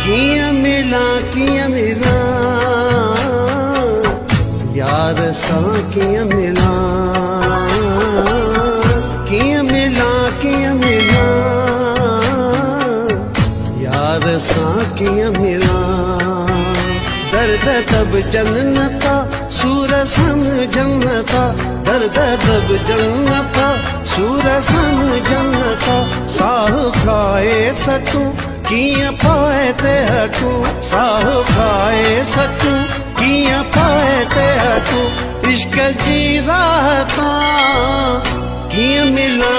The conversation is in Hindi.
किया मिला यार सा किया मिला यार सा किया मिला। दर्द तब जन्नता सूरसम जन्नता, दर्द तब जन्नता सूरसम जन्नता। साह खाए सकूं किया पाए ते हटूं, साह खाए सकूं किया पाए ते हटूं। इश्क जी राहता किया मिला